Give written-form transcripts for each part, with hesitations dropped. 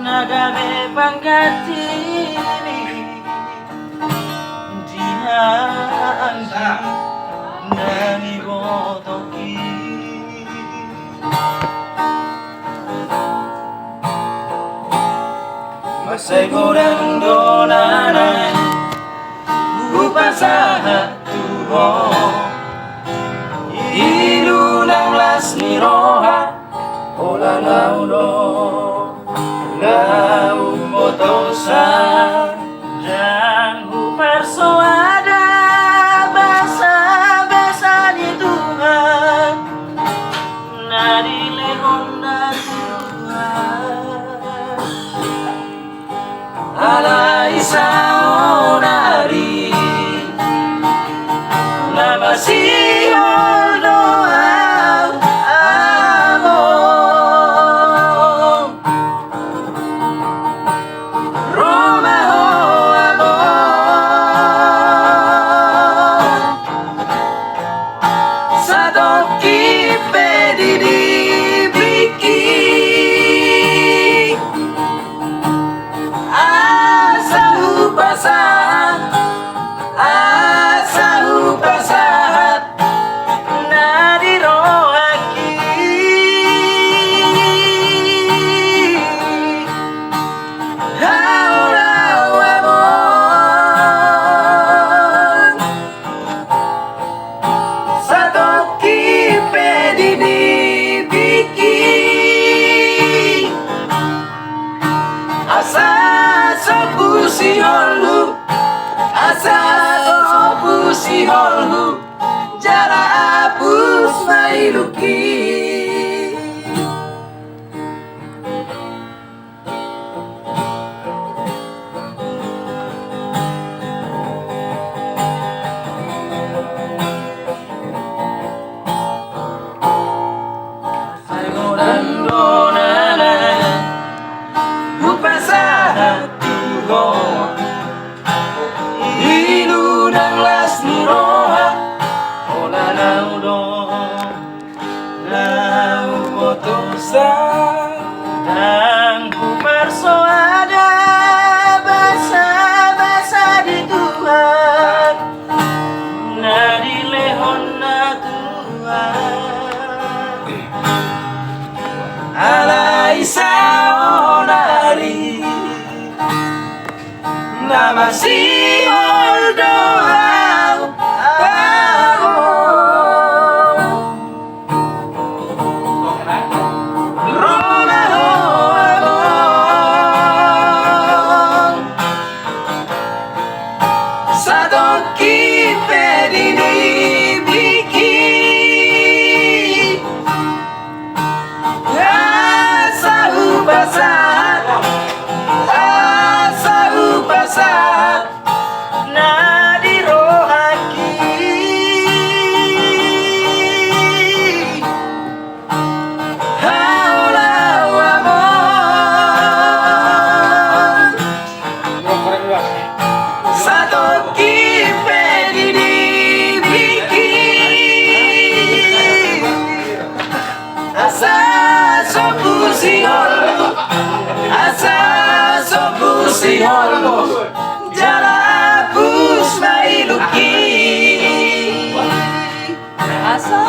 Nagame panggatini dihangi nani botoki masay goreng donanan upasa tuho ilunang las ni roha ola laulo lau motosa dan persuada basa-basa di Tuhan nadi lehona Tuhan ala isao nari nama sihol doa si holhu jara apus mailuki dan ku persuada basa-basa di Tuhan nadi lehona Tuhan ala isao nari nama sihol doa jara apus mailuki asa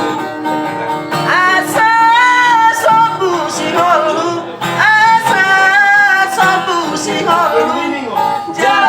sobu si holu asa sobu si holu jara